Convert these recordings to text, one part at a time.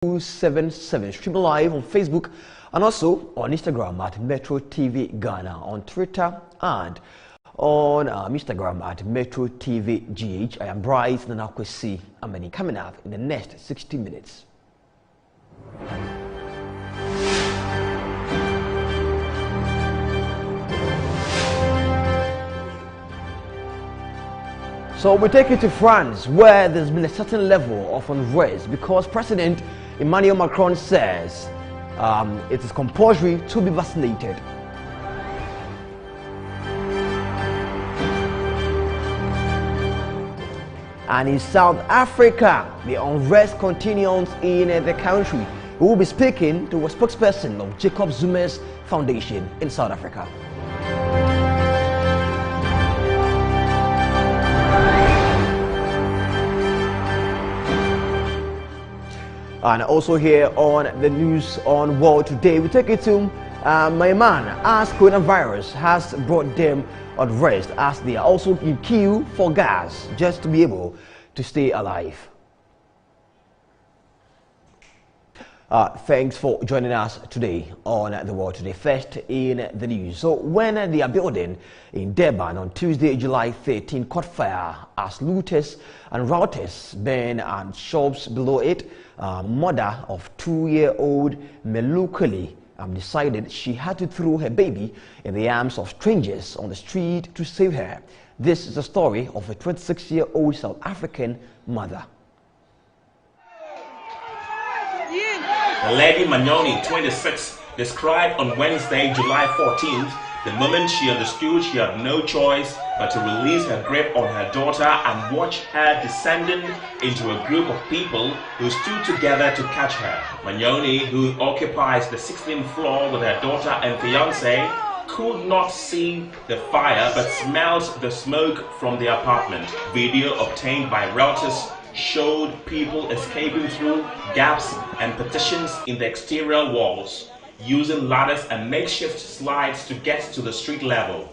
277. Stream live on Facebook and also on Instagram at Metro TV Ghana, on Twitter and on Instagram at Metro TV GH. I am Bryce Nanakwesi. I'm coming up in the next 60 minutes. So we take you to France, where there's been a certain level of unrest because President Emmanuel Macron says it is compulsory to be vaccinated. And in South Africa, the unrest continues in the country. We will be speaking to a spokesperson of Jacob Zuma's foundation in South Africa. And also here on the news on World Today, we take it to Myanmar, as coronavirus has brought them unrest, as they are also in queue for gas just to be able to stay alive. Thanks for joining us today on the World Today. First in the news. So when the building in Durban on Tuesday, July 13 caught fire as looters and routers burned and shops below it, mother of 2-year-old Melukali decided she had to throw her baby in the arms of strangers on the street to save her. This is the story of a 26-year-old South African mother. Lady Manyoni, 26, described on Wednesday, July 14th, the moment she understood she had no choice but to release her grip on her daughter and watch her descending into a group of people who stood together to catch her. Manyoni, who occupies the 16th floor with her daughter and fiancé, could not see the fire but smelled the smoke from the apartment. Video obtained by Reuters showed people escaping through gaps and partitions in the exterior walls, using ladders and makeshift slides to get to the street level.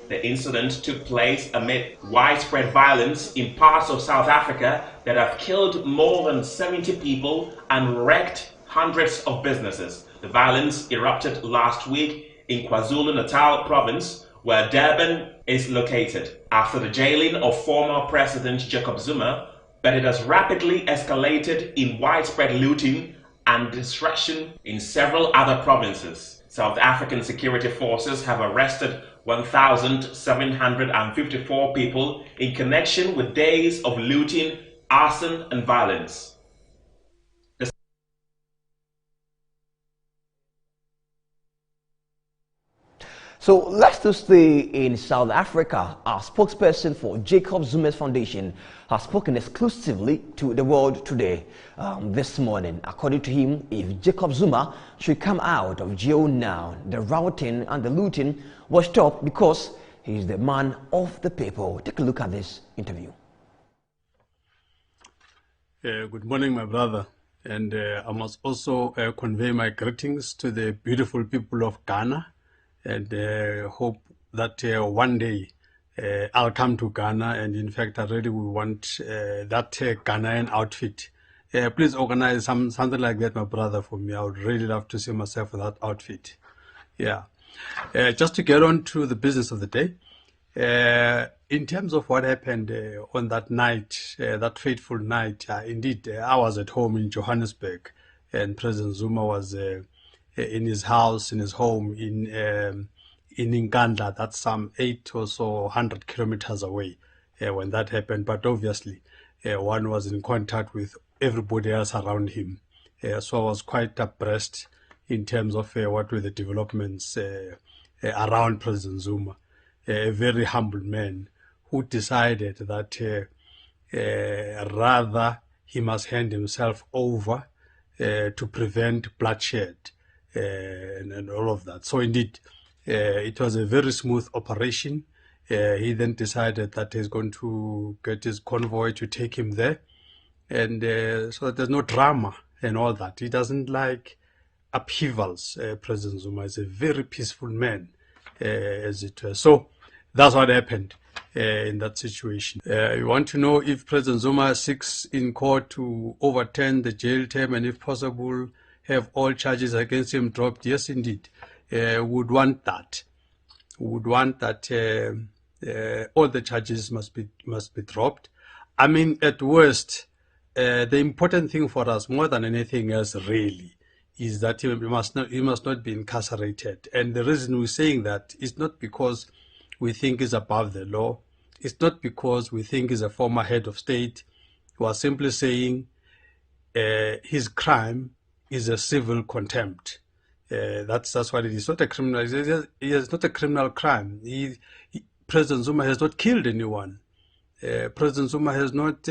The incident took place amid widespread violence in parts of South Africa that have killed more than 70 people and wrecked hundreds of businesses. The violence erupted last week in KwaZulu-Natal province, where Durban is located, after the jailing of former President Jacob Zuma, but it has rapidly escalated in widespread looting and destruction in several other provinces. South African security forces have arrested 1,754 people in connection with days of looting, arson, and violence. So let's just stay in South Africa. Our spokesperson for Jacob Zuma's foundation has spoken exclusively to the World Today this morning. According to him, if Jacob Zuma should come out of jail now, the routing and the looting will stop because he is the man of the people. Take a look at this interview. Good morning, my brother. And I must also convey my greetings to the beautiful people of Ghana, and hope that one day I'll come to Ghana, and in fact I really would want that Ghanaian outfit. Please organize something like that, my brother, for me. I would really love to see myself with that outfit. Yeah. Just to get on to the business of the day, in terms of what happened on that night, that fateful night, indeed, I was at home in Johannesburg, and President Zuma was in his house, in his home in Nkandla. That's some 100 kilometers away when that happened. But obviously, one was in contact with everybody else around him. So I was quite abreast in terms of what were the developments around President Zuma, a very humble man who decided that rather he must hand himself over to prevent bloodshed. And all of that. So indeed, it was a very smooth operation. He then decided that he's going to get his convoy to take him there. And so there's no drama and all that. He doesn't like upheavals. President Zuma is a very peaceful man, as it were. So that's what happened. in that situation. You want to know if President Zuma seeks in court to overturn the jail term and, if possible, have all charges against him dropped. Yes, indeed. Would want that. Would want that all the charges must be dropped. I mean, at worst, the important thing for us, more than anything else, really, is that he must not be incarcerated. And the reason we're saying that is not because we think he's above the law. It's not because we think he's a former head of state. We are simply saying his crime is a civil contempt. That's what it is. It's not a criminal. It's not a criminal crime. President Zuma has not killed anyone. President Zuma has not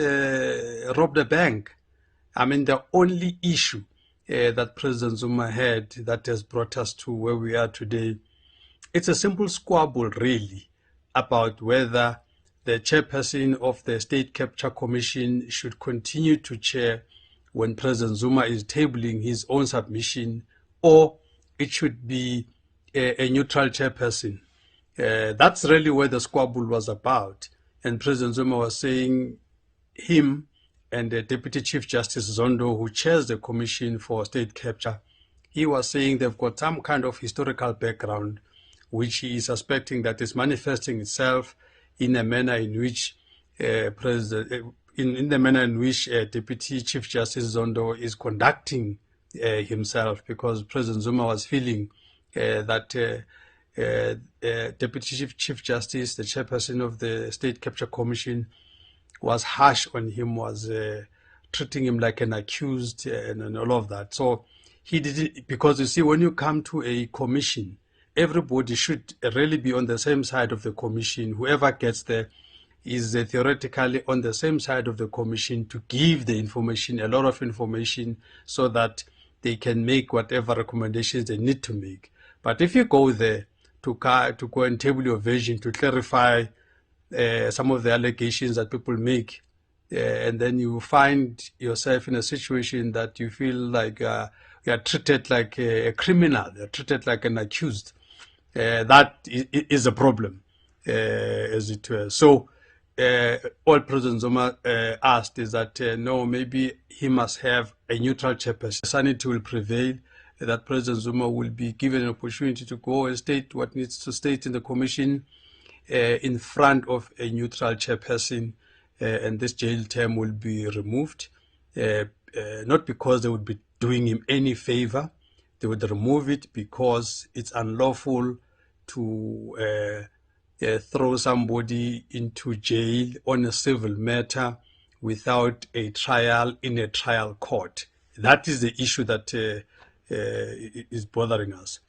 robbed a bank. I mean, the only issue that President Zuma had that has brought us to where we are today, it's a simple squabble, really, about whether the chairperson of the State Capture Commission should continue to chair when President Zuma is tabling his own submission, or it should be a neutral chairperson. That's really where the squabble was about. And President Zuma was saying him and the Deputy Chief Justice Zondo, who chairs the Commission for State Capture, he was saying they've got some kind of historical background which he is suspecting that is manifesting itself in a manner in which Deputy Chief Justice Zondo is conducting himself, because President Zuma was feeling that Deputy Chief Justice, the chairperson of the State Capture Commission, was harsh on him, was treating him like an accused and all of that. So he did it because, you see, when you come to a commission, everybody should really be on the same side of the commission. Whoever gets there is theoretically on the same side of the commission to give the information, a lot of information, so that they can make whatever recommendations they need to make. But if you go there to go and table your version, to clarify some of the allegations that people make, and then you find yourself in a situation that you feel like you are treated like a criminal, you're treated like an accused, that is a problem, as it were. So all President Zuma asked is that no, maybe he must have a neutral chairperson. Sanity will prevail, that President Zuma will be given an opportunity to go and state what needs to state in the commission in front of a neutral chairperson, and this jail term will be removed, not because they would be doing him any favor. They would remove it because it's unlawful to throw somebody into jail on a civil matter without a trial in a trial court. That is the issue that is bothering us.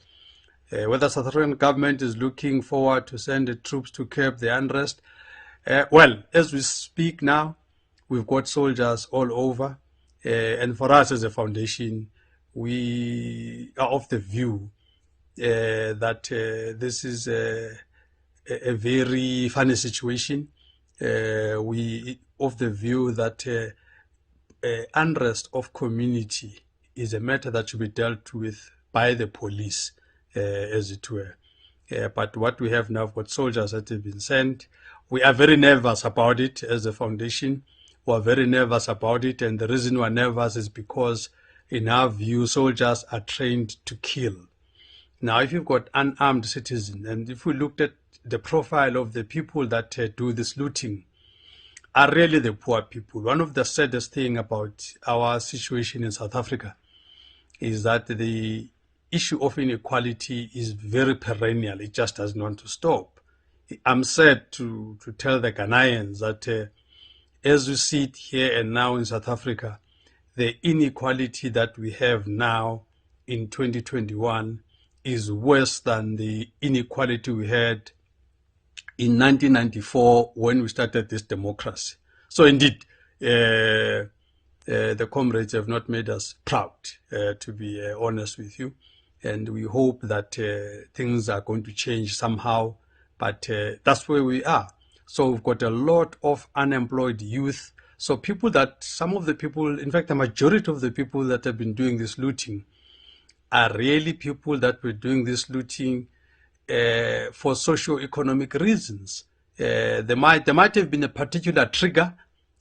Whether South African government is looking forward to send the troops to curb the unrest. Well, as we speak now, we've got soldiers all over. And for us as a foundation, we are of the view that this is a very funny situation. We of the view that unrest of community is a matter that should be dealt with by the police, as it were. But what we have now, got soldiers that have been sent. We are very nervous about it as a foundation. We are very nervous about it, and the reason we are nervous is because, in our view, soldiers are trained to kill. Now, if you've got unarmed citizens, and if we looked at the profile of the people that do this looting, are really the poor people. One of the saddest things about our situation in South Africa is that the issue of inequality is very perennial. It just doesn't want to stop. I'm sad to tell the Ghanaians that as we sit here and now in South Africa, the inequality that we have now in 2021 is worse than the inequality we had in 1994 when we started this democracy. So indeed, the comrades have not made us proud, to be honest with you. And we hope that things are going to change somehow, but that's where we are. So we've got a lot of unemployed youth. So some of the people, in fact, the majority of the people that have been doing this looting are really people that were doing this looting for socio-economic reasons. There might have been a particular trigger,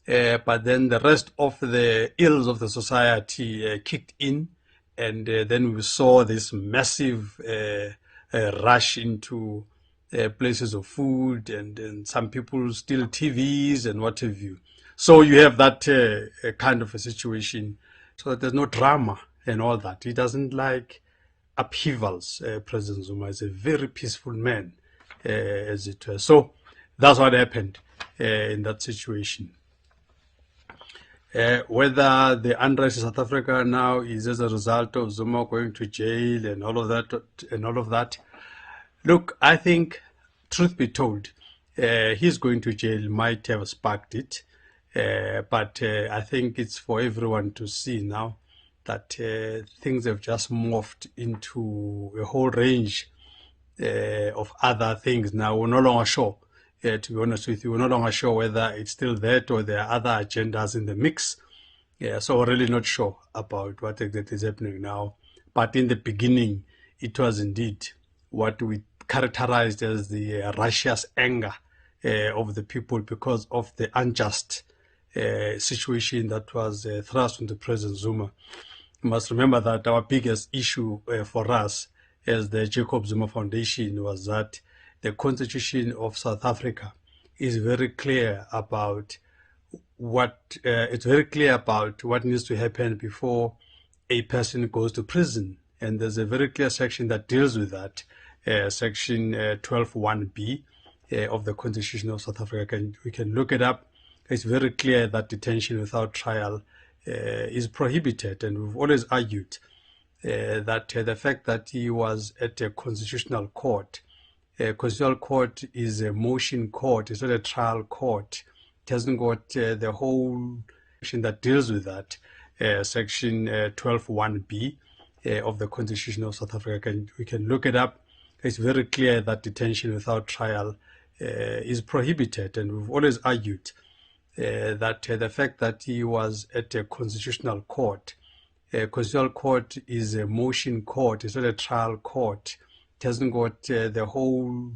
but then the rest of the ills of the society kicked in, and then we saw this massive rush into places of food, and some people steal TVs and what have you. So you have that kind of a situation, so that there's no drama and all that. He doesn't like upheavals. President Zuma is a very peaceful man, as it were. So that's what happened in that situation. Whether the unrest in South Africa now is as a result of Zuma going to jail and all of that, look, I think, truth be told, his going to jail might have sparked it, but I think it's for everyone to see now that things have just morphed into a whole range of other things. Now we're no longer sure, to be honest with you, we're no longer sure whether it's still that or there are other agendas in the mix. So we're really not sure about what exactly is happening now. But in the beginning, it was indeed what we characterized as the righteous anger of the people because of the unjust situation that was thrust onto President Zuma. You must remember that our biggest issue for us as the Jacob Zuma Foundation was that the Constitution of South Africa is very clear about what needs to happen before a person goes to prison, and there's a very clear section that deals with that, section 12(1)(b) of the Constitution of South Africa. We can look it up. It's very clear that detention without trial is prohibited, and we've always argued that the fact that he was at a constitutional court, constitutional court is a motion court, it's not a trial court. It hasn't got the whole section that deals with that, section 12(1)(b) of the Constitution of South Africa. We can look it up. It's very clear that detention without trial is prohibited, and we've always argued that the fact that he was at a constitutional court, constitutional court is a motion court, it's not a trial court. It hasn't got the whole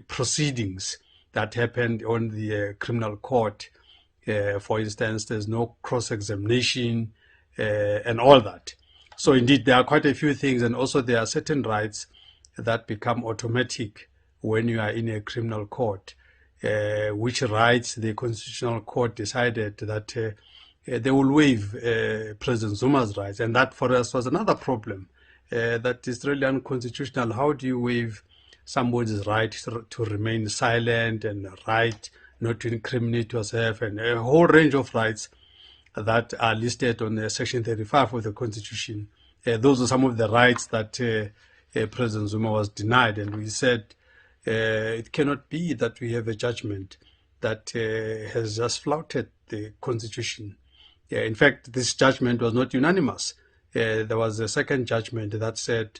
proceedings that happened on the criminal court. For instance, there's no cross-examination and all that. So indeed, there are quite a few things, and also there are certain rights that become automatic when you are in a criminal court. Which rights the Constitutional Court decided that they will waive President Zuma's rights, and that for us was another problem. That is really unconstitutional. How do you waive somebody's right to remain silent and right not to incriminate yourself, and a whole range of rights that are listed on Section 35 of the Constitution? Those are some of the rights that President Zuma was denied, and we said it cannot be that we have a judgment that has just flouted the Constitution. In fact, this judgment was not unanimous. There was a second judgment that said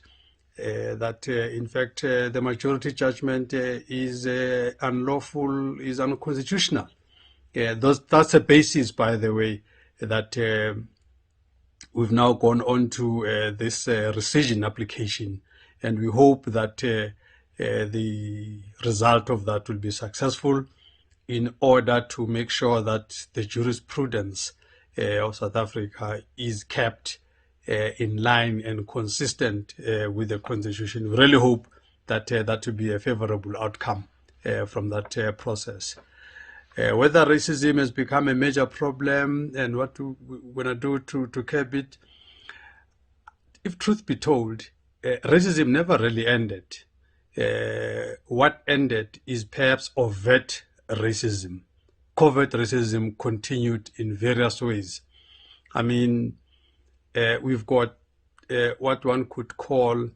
that, in fact, the majority judgment is unlawful, is unconstitutional. That's a basis, by the way, that we've now gone on to this rescission application, and we hope that the result of that will be successful in order to make sure that the jurisprudence of South Africa is kept in line and consistent with the Constitution. We really hope that that will be a favorable outcome from that process. Whether racism has become a major problem and what we're going to do to curb it, if truth be told, racism never really ended. What ended is perhaps overt racism. Covert racism continued in various ways. I mean, we've got what one could call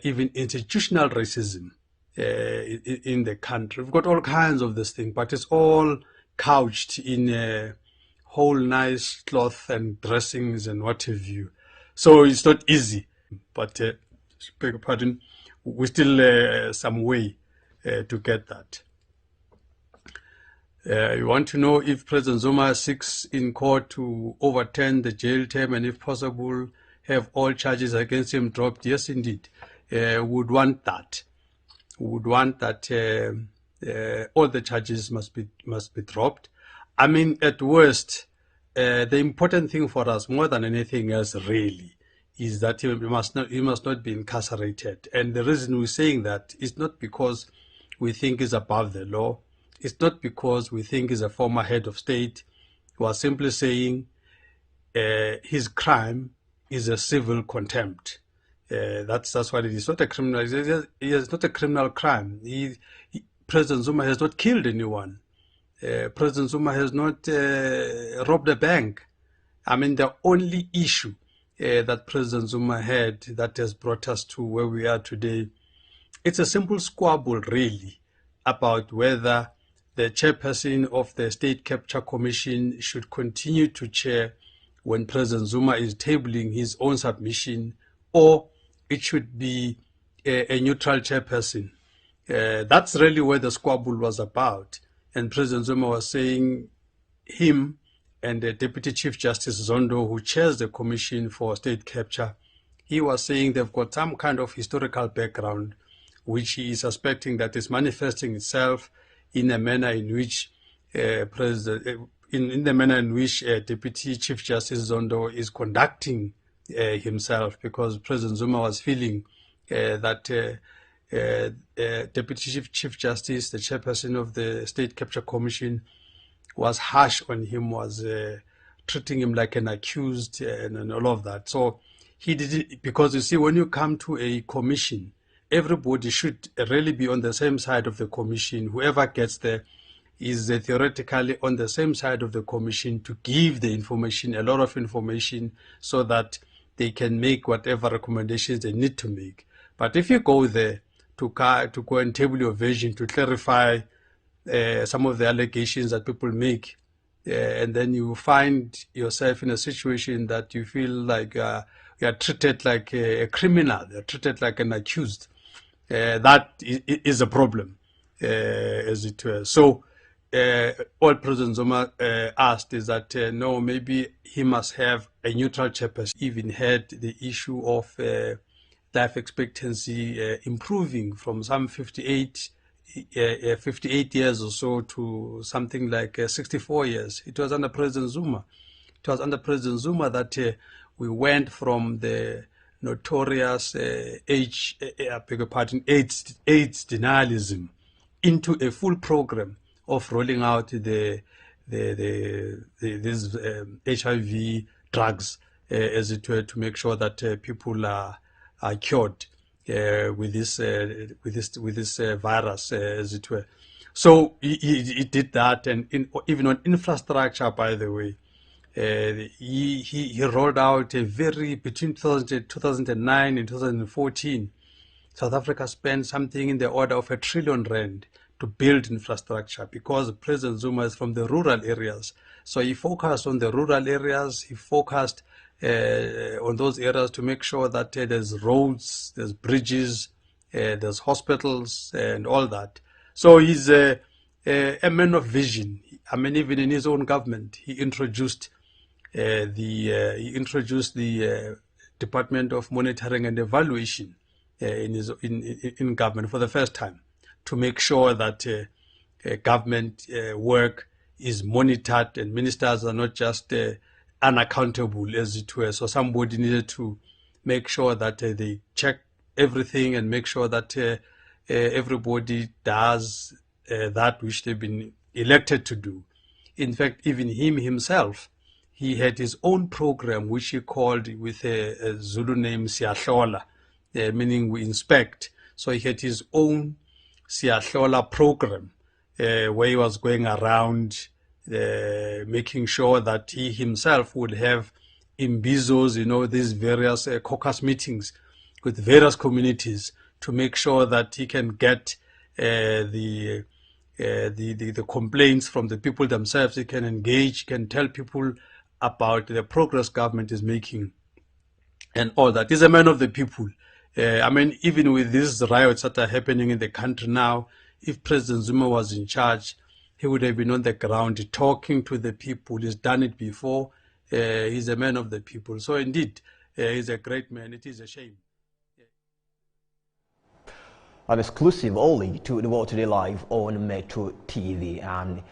even institutional racism in the country. We've got all kinds of this thing, but it's all couched in a whole nice cloth and dressings and what have you. So it's not easy, but beg your pardon, we still some way to get that. You want to know if President Zuma seeks in court to overturn the jail term and, if possible, have all charges against him dropped? Yes, indeed. Would want that. would want that all the charges must be dropped. I mean, at worst, the important thing for us, more than anything else, really, is that he must not be incarcerated. And the reason we're saying that is not because we think he's above the law. It's not because we think he's a former head of state. We are simply saying his crime is a civil contempt. That's what it is. Not a criminal. It's not a criminal crime. President Zuma has not killed anyone. President Zuma has not robbed a bank. I mean, the only issue that President Zuma had that has brought us to where we are today, it's a simple squabble, really, about whether the chairperson of the State Capture Commission should continue to chair when President Zuma is tabling his own submission, or it should be a neutral chairperson. That's really where the squabble was about. And President Zuma was saying him and the Deputy Chief Justice Zondo, who chairs the Commission for State Capture, he was saying they've got some kind of historical background, which he is suspecting that is manifesting itself in a manner in which Deputy Chief Justice Zondo is conducting himself, because President Zuma was feeling that Deputy Chief Justice, the chairperson of the State Capture Commission, was harsh on him, was treating him like an accused and all of that. So he did it because, you see, when you come to a commission, everybody should really be on the same side of the commission. Whoever gets there is theoretically on the same side of the commission to give the information, a lot of information, so that they can make whatever recommendations they need to make. But if you go there to go and table your version, to clarify some of the allegations that people make, and then you find yourself in a situation that you feel like you are treated like a criminal, you're treated like an accused, that is a problem, as it were. So all President Zuma asked is that no, maybe he must have a neutral chairperson. Even had the issue of life expectancy improving from some 58 years or so to something like 64 years. It was under President Zuma. It was under President Zuma that we went from the notorious AIDS denialism into a full program of rolling out these HIV drugs, as it were, to make sure that people are cured with this virus, as it were. So he did that, and even on infrastructure, by the way, he rolled out between 2009 and 2014, South Africa spent something in the order of R1 trillion to build infrastructure, because President Zuma is from the rural areas. So he focused on the rural areas, he focused on those areas to make sure that there's roads, there's bridges, there's hospitals and all that. So he's a man of vision. I mean, even in his own government, he introduced the Department of Monitoring and Evaluation in government for the first time, to make sure that government work is monitored and ministers are not just unaccountable, as it were. So somebody needed to make sure that they check everything and make sure that everybody does that which they've been elected to do. In fact, even himself, he had his own program which he called, with a Zulu name, Siyahlola, meaning we inspect. So he had his own Siyahlola program where he was going around making sure that he himself would have imbizos, these various caucus meetings with various communities, to make sure that he can get the complaints from the people themselves. He can engage, can tell people about the progress government is making and all that. He's a man of the people. I mean, even with these riots that are happening in the country now, if President Zuma was in charge, he would have been on the ground talking to the people. He's done it before. He's a man of the people. So indeed, he's a great man. It is a shame. An exclusive only to the World Today Live on Metro TV. And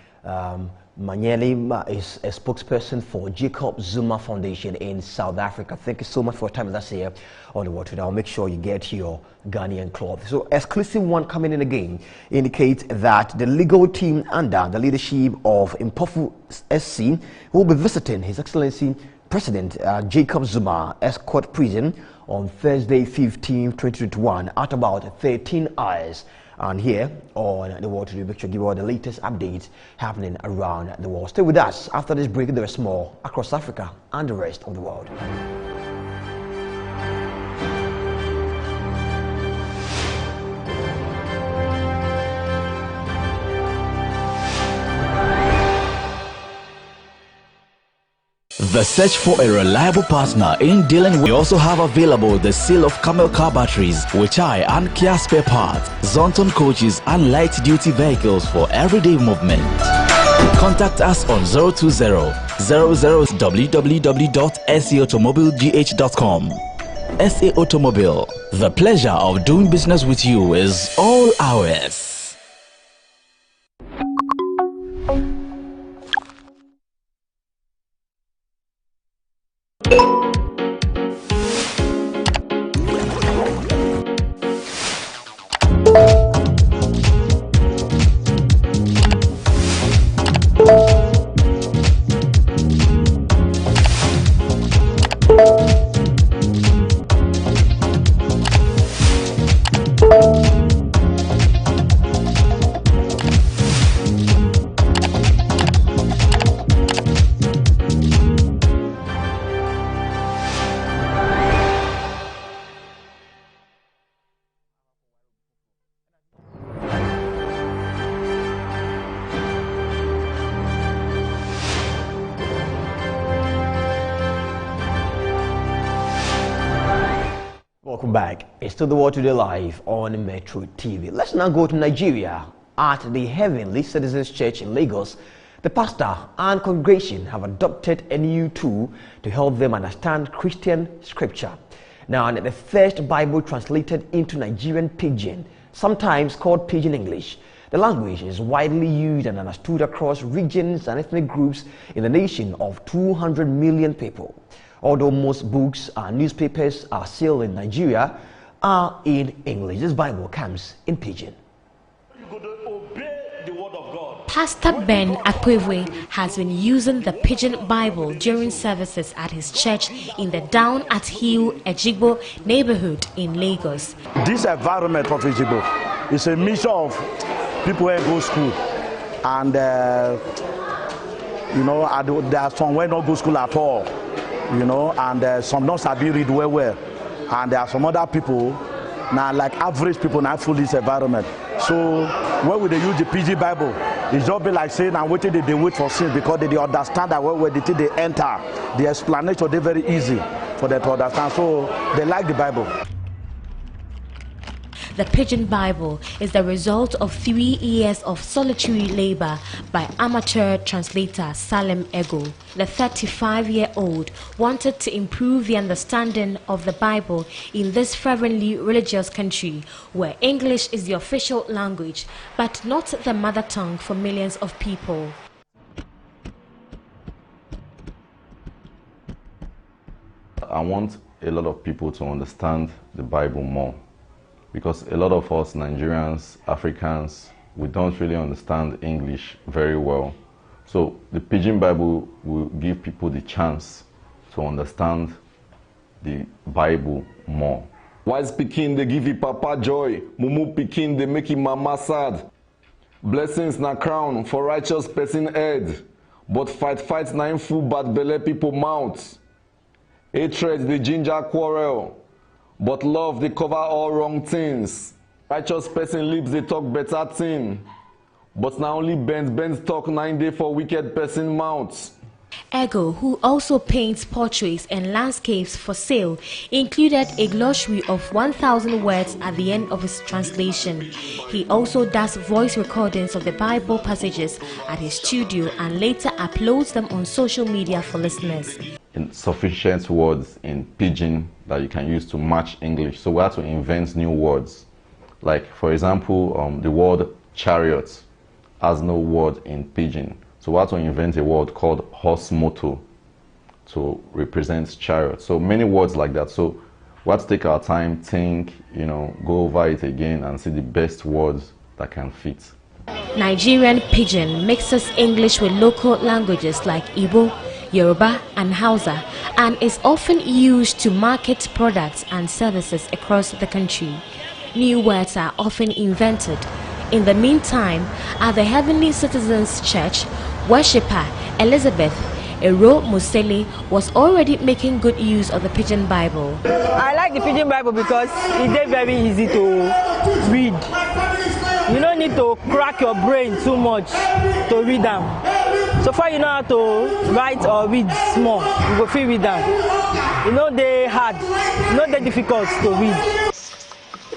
Manyele is a spokesperson for Jacob Zuma Foundation in South Africa. Thank you so much for your time with us here on the World Today. I'll make sure you get your Ghanaian cloth. So exclusive one coming in again indicates that the legal team under the leadership of Impofu SC will be visiting His Excellency President Jacob Zuma Escort Prison on Thursday 15, 2021 at about 13 hours. And here on the World Today, make sure give you all the latest updates happening around the world. Stay with us. After this break, there is more across Africa and the rest of the world. The search for a reliable partner in dealing with. We also have available the sale of Camel car batteries, Weichai and Kia spare parts, Zonton coaches and light duty vehicles for everyday movement. Contact us on 020 00 www.saautomobilegh.com. SA Automobile, the pleasure of doing business with you is all ours. Welcome back. It's still the World Today Live on Metro TV. Let's now go to Nigeria. At the Heavenly Citizens Church in Lagos, the pastor and congregation have adopted a new tool to help them understand Christian scripture. Now, the first Bible translated into Nigerian Pidgin, sometimes called Pidgin English. The language is widely used and understood across regions and ethnic groups in the nation of 200 million people. Although most books and newspapers are still in Nigeria are in English, this Bible comes in Pidgin. Pastor Ben Akwevwe has been using the Pidgin Bible during services at his church in the Down at Hill Ejigbo neighborhood in Lagos. This environment of Ejigbo is a mixture of people who go to school and there are some who don't go to school at all. And some don't sabi read well, and there are some other people now, like average people, now full this environment. So when we use the PG Bible, it's just be like saying I'm waiting, they wait for sin because they understand that when they enter, the explanation they very easy for them to understand. So they like the Bible. The Pidgin Bible is the result of 3 years of solitary labor by amateur translator Salem Ego. The 35-year-old wanted to improve the understanding of the Bible in this fervently religious country where English is the official language but not the mother tongue for millions of people. I want a lot of people to understand the Bible more, because a lot of us Nigerians, Africans, we don't really understand English very well. So the Pidgin Bible will give people the chance to understand the Bible more. Wise pikin, they give you papa joy. Mumu pikin, they make you mama sad. Blessings na crown for righteous person head. But fight na in full bad belle people mouth. Hatred, the ginger quarrel. But love, they cover all wrong things. Righteous person lips, they talk better thing. But now only Ben's talk 9 day for wicked person mouths. Ego, who also paints portraits and landscapes for sale, included a glossary of 1,000 words at the end of his translation. He also does voice recordings of the Bible passages at his studio and later uploads them on social media for listeners. Insufficient words in Pidgin that you can use to match English, so we have to invent new words. Like, for example, the word chariot has no word in pidgin. So we had to invent a word called horse motor to represent chariot. So many words like that. So we have to take our time, think, go over it again and see the best words that can fit. Nigerian pidgin mixes English with local languages like Igbo, Yoruba and Hausa, and is often used to market products and services across the country. New words are often invented. In the meantime, at the Heavenly Citizens Church, worshipper Elizabeth Ero Museli was already making good use of the Pidgin Bible. I like the Pidgin Bible because it's very easy to read. You don't need to crack your brain too much to read them. So far you know how to write or read small, you go free read them. You know they're hard, not that difficult to read.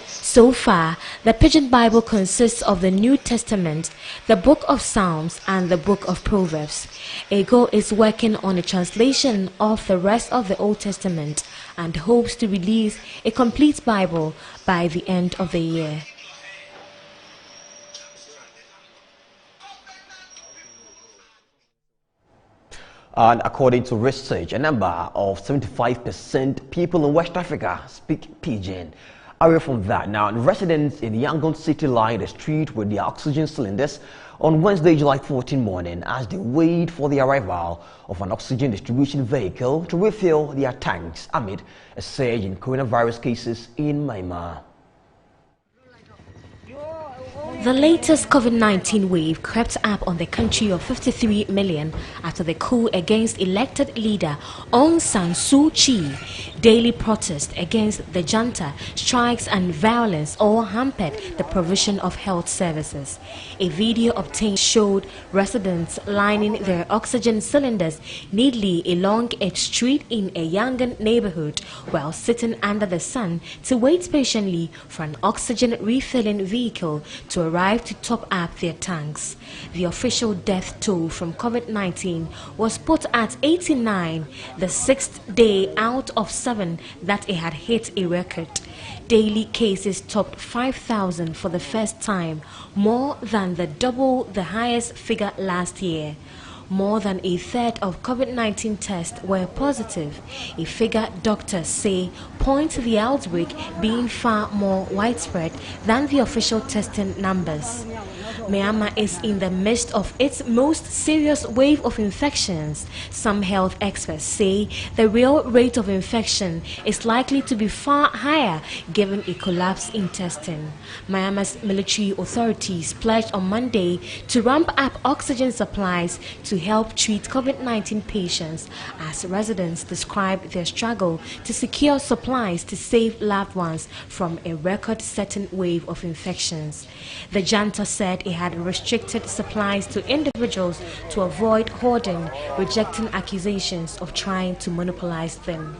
So far, the Pidgin Bible consists of the New Testament, the Book of Psalms, and the Book of Proverbs. Ego is working on a translation of the rest of the Old Testament and hopes to release a complete Bible by the end of the year. And according to research, a number of 75% people in West Africa speak Pidgin. Away from that, now residents in Yangon City lined the street with their oxygen cylinders on Wednesday, July 14 morning as they wait for the arrival of an oxygen distribution vehicle to refill their tanks amid a surge in coronavirus cases in Myanmar. The latest COVID-19 wave crept up on the country of 53 million after the coup against elected leader Aung San Suu Kyi. Daily protests against the junta, strikes and violence all hampered the provision of health services. A video obtained showed residents lining their oxygen cylinders neatly along a street in a Yangon neighborhood while sitting under the sun to wait patiently for an oxygen refilling vehicle to arrive to top up their tanks. The official death toll from COVID-19 was put at 89, the sixth day out of 7 that it had hit a record. Daily cases topped 5,000 for the first time, more than double the highest figure last year. More than a third of COVID-19 tests were positive, a figure doctors say points to the outbreak being far more widespread than the official testing numbers. Myanmar is in the midst of its most serious wave of infections. Some health experts say the real rate of infection is likely to be far higher given a collapse in testing. Myanmar's military authorities pledged on Monday to ramp up oxygen supplies to help treat COVID-19 patients as residents describe their struggle to secure supplies to save loved ones from a record-setting wave of infections. The junta said it had restricted supplies to individuals to avoid hoarding, rejecting accusations of trying to monopolize them.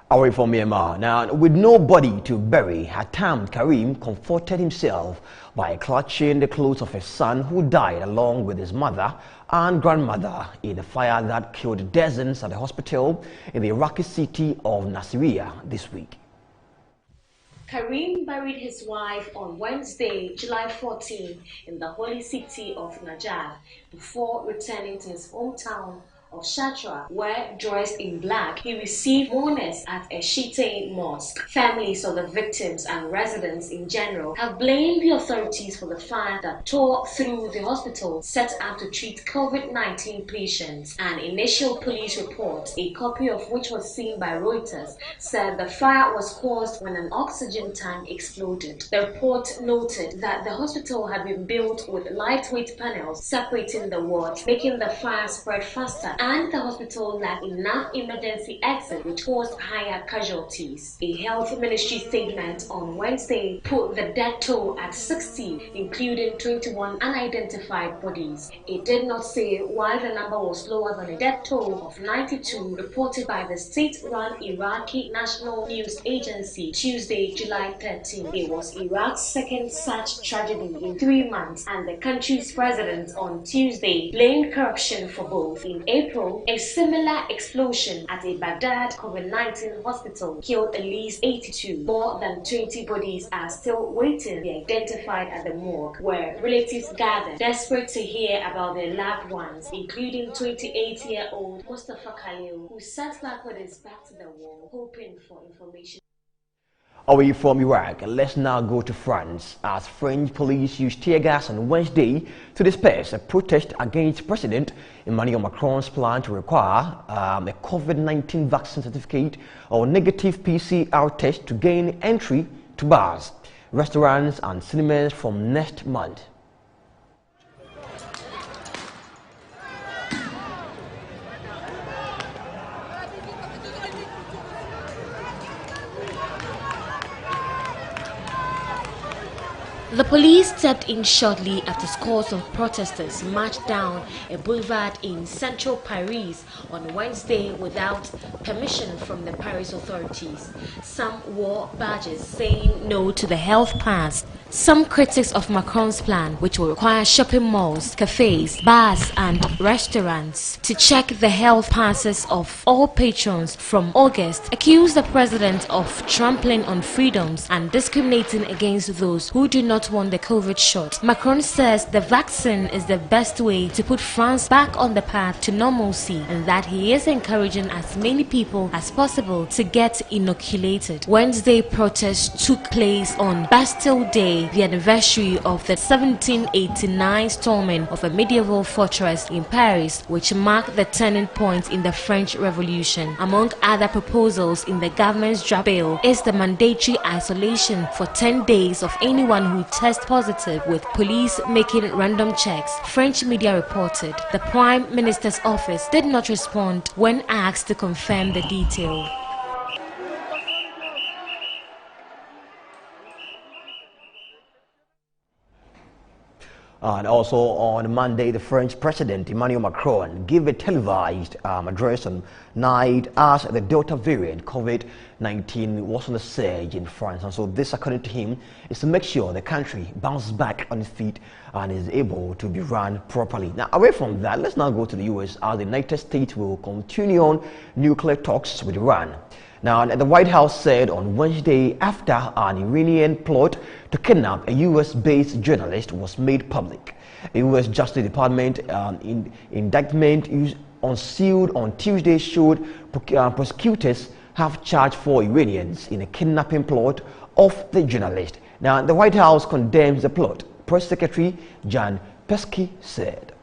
Away from Myanmar, now with nobody to bury, Hatam Karim comforted himself by clutching the clothes of his son who died along with his mother and grandmother in the fire that killed dozens at the hospital in the Iraqi city of Nasiriyah this week. Karim buried his wife on Wednesday, July 14, in the holy city of Najaf before returning to his hometown of Shatra, where, dressed in black, he received mourners at a Shiite mosque. Families of the victims and residents in general have blamed the authorities for the fire that tore through the hospital set up to treat COVID-19 patients. An initial police report, a copy of which was seen by Reuters, said the fire was caused when an oxygen tank exploded. The report noted that the hospital had been built with lightweight panels separating the wards, making the fire spread faster, and the hospital lacked enough emergency exits, which caused higher casualties. A health ministry statement on Wednesday put the death toll at 60, including 21 unidentified bodies. It did not say why the number was lower than a death toll of 92 reported by the state-run Iraqi National News Agency Tuesday, July 13. It was Iraq's second such tragedy in 3 months, and the country's president on Tuesday blamed corruption for both. In April April, a similar explosion at a Baghdad COVID-19 hospital killed at least 82. More than 20 bodies are still waiting to be identified at the morgue, where relatives gather, desperate to hear about their loved ones, including 28-year-old Mustafa Khalil, who sat back with his back to the wall, hoping for information. Away from Iraq, let's now go to France, as French police used tear gas on Wednesday to disperse a protest against President Emmanuel Macron's plan to require a COVID-19 vaccine certificate or negative PCR test to gain entry to bars, restaurants and cinemas from next month. The police stepped in shortly after scores of protesters marched down a boulevard in central Paris on Wednesday without permission from the Paris authorities. Some wore badges saying no to the health pass. Some critics of Macron's plan, which will require shopping malls, cafes, bars and restaurants to check the health passes of all patrons from August, accused the president of trampling on freedoms and discriminating against those who do not want the COVID shot. Macron says the vaccine is the best way to put France back on the path to normalcy and that he is encouraging as many people as possible to get inoculated. Wednesday protests took place on Bastille Day, the anniversary of the 1789 storming of a medieval fortress in Paris, which marked the turning point in the French Revolution. Among other proposals in the government's draft bill is the mandatory isolation for 10 days of anyone who tests positive, with police making random checks. French media reported the Prime Minister's office did not respond when asked to confirm the detail. And also on Monday, the French President Emmanuel Macron gave a televised address on night as the Delta variant COVID-19 was on the surge in France. And so this, according to him, is to make sure the country bounces back on its feet and is able to be run properly. Now, away from that, let's now go to the US, as the United States will continue on nuclear talks with Iran. Now, the White House said on Wednesday, after an Iranian plot to kidnap a U.S.-based journalist was made public, a U.S. Justice Department indictment unsealed on Tuesday showed prosecutors have charged 4 Iranians in a kidnapping plot of the journalist. Now, the White House condemns the plot. Press Secretary Jan Psaki said.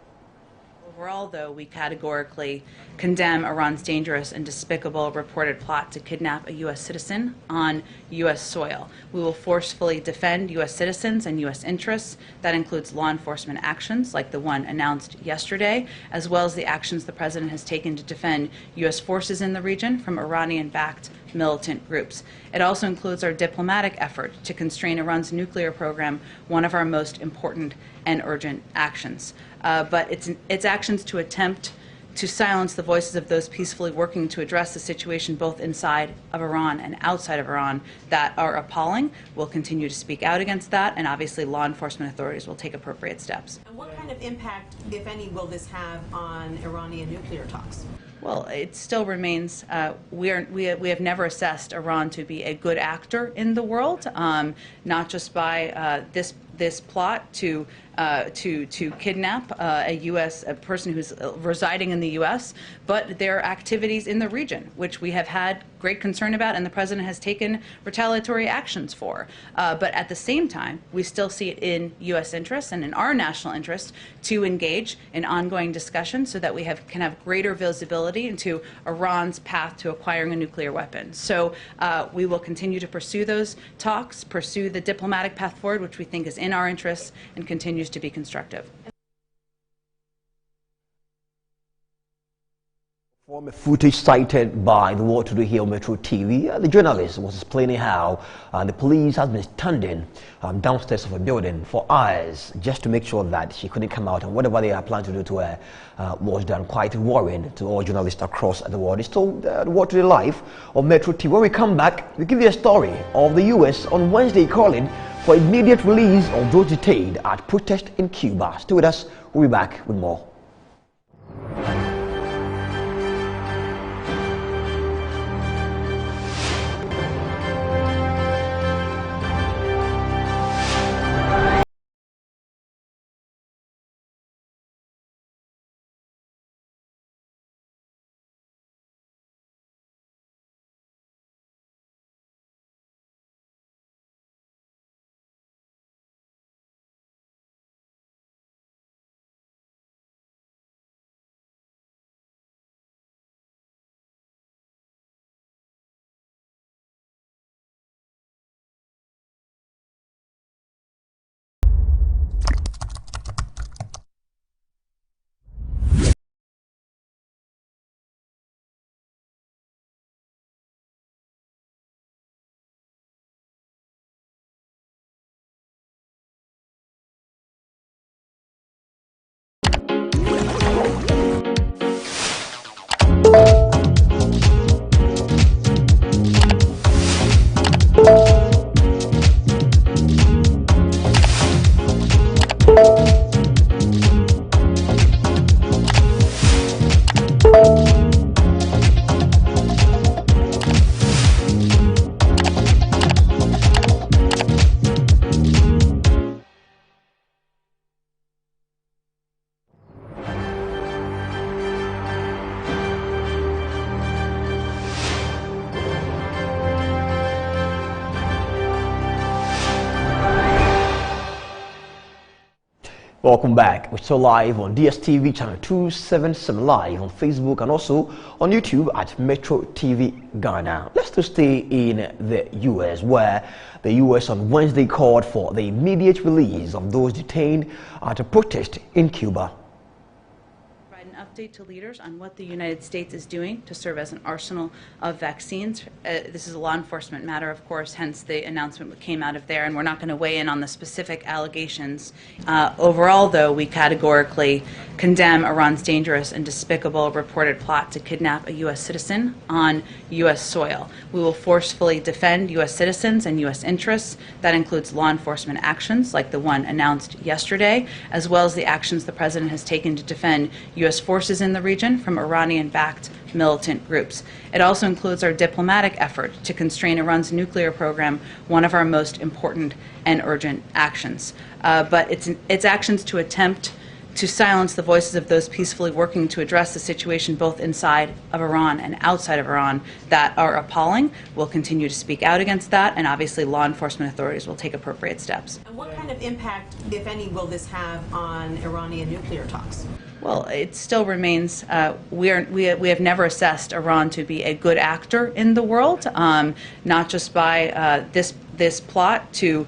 Overall, though, we categorically condemn Iran's dangerous and despicable reported plot to kidnap a U.S. citizen on U.S. soil. We will forcefully defend U.S. citizens and U.S. interests. That includes law enforcement actions like the one announced yesterday, as well as the actions the President has taken to defend U.S. forces in the region from Iranian-backed militant groups. It also includes our diplomatic effort to constrain Iran's nuclear program, one of our most important and urgent actions. But it's actions to attempt to silence the voices of those peacefully working to address the situation both inside of Iran and outside of Iran that are appalling. We'll continue to speak out against that, and obviously law enforcement authorities will take appropriate steps. And what kind of impact, if any, will this have on Iranian nuclear talks? Well, it still remains, we have never assessed Iran to be a good actor in the world, not just by this plot to kidnap a person who's residing in the U.S., but their activities in the region, which we have had great concern about and the President has taken retaliatory actions for. But at the same time, we still see it in U.S. interest and in our national interest to engage in ongoing discussions so that we can have greater visibility into Iran's path to acquiring a nuclear weapon. So we will continue to pursue those talks, pursue the diplomatic path forward, which we think is in our interests and continues to be constructive. From a footage cited by the What to Do Here Metro TV, the journalist was explaining how the police has been standing downstairs of a building for hours just to make sure that she couldn't come out, and whatever they are planning to do to her was done. Quite worrying to all journalists across the world. It's told the What to Do Live on Metro TV. When we come back, we give you a story of the U.S. on Wednesday calling for immediate release of those detained at protest in Cuba. Stay with us. We'll be back with more. Welcome back. We're still live on DSTV channel 277 live on Facebook and also on YouTube at Metro TV Ghana. Let's still stay in the U.S. where the U.S. on Wednesday called for the immediate release of those detained at a protest in Cuba. An update to leaders on what the United States is doing to serve as an arsenal of vaccines. This is a law enforcement matter, of course, hence the announcement came out of there, and we're not going to weigh in on the specific allegations. Overall, though, we categorically condemn Iran's dangerous and despicable reported plot to kidnap a U.S. citizen on U.S. soil. We will forcefully defend U.S. citizens and U.S. interests. That includes law enforcement actions like the one announced yesterday, as well as the actions the President has taken to defend U.S. forces in the region from Iranian-backed militant groups. It also includes our diplomatic effort to constrain Iran's nuclear program, one of our most important and urgent actions. But it's actions to attempt to silence the voices of those peacefully working to address the situation both inside of Iran and outside of Iran that are appalling. We'll continue to speak out against that, and obviously law enforcement authorities will take appropriate steps. And what kind of impact, if any, will this have on Iranian nuclear talks? Well, it still remains, we have never assessed Iran to be a good actor in the world, not just by this plot to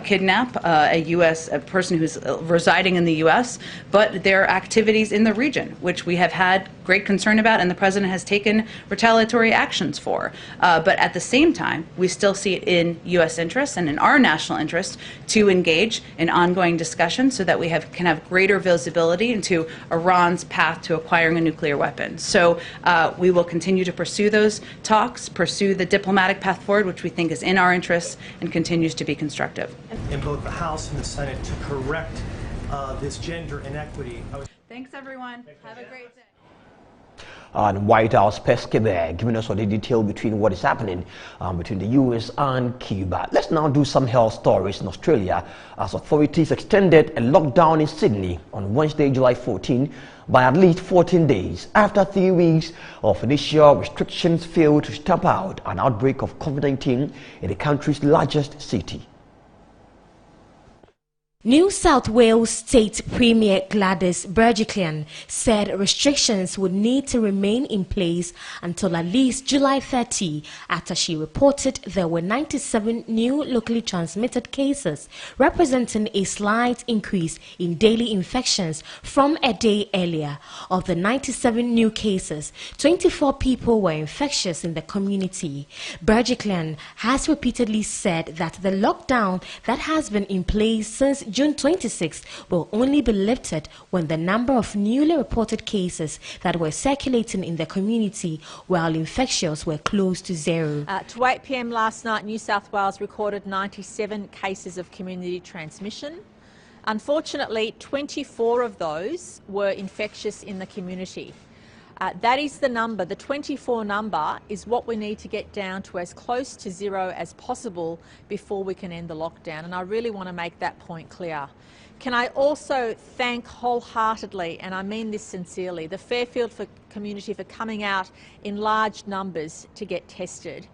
kidnap a person who's residing in the U.S., but their activities in the region, which we have had great concern about and the President has taken retaliatory actions for. But at the same time, we still see it in U.S. interests and in our national interest to engage in ongoing discussions so that we can have greater visibility into Iran's path to acquiring a nuclear weapon. So we will continue to pursue those talks, pursue the diplomatic path forward, which we think is in our interests and continues to be constructive. In both the House and the Senate to correct this gender inequity. Thanks, everyone. Have a great day. And White House Pesky there, giving us all the detail between what is happening between the U.S. and Cuba. Let's now do some health stories in Australia as authorities extended a lockdown in Sydney on Wednesday, July 14, by at least 14 days after 3 weeks of initial restrictions failed to stamp out an outbreak of COVID-19 in the country's largest city. New South Wales State Premier GLADYS BEREJIKLIAN said restrictions would need to remain in place until at least July 30 after she reported there were 97 new locally transmitted cases, representing a slight increase in daily infections from a day earlier. Of the 97 new cases, 24 people were infectious in the community. BEREJIKLIAN has repeatedly said that the lockdown that has been in place since June 26th will only be lifted when the number of newly reported cases that were circulating in the community while infectious were close to zero. To 8 p.m. last night, New South Wales recorded 97 cases of community transmission. Unfortunately, 24 of those were infectious in the community. That is the number. The 24 number is what we need to get down to as close to zero as possible before we can end the lockdown, and I really want to make that point clear. Can I also thank wholeheartedly, and I mean this sincerely, the Fairfield community for coming out in large numbers to get tested.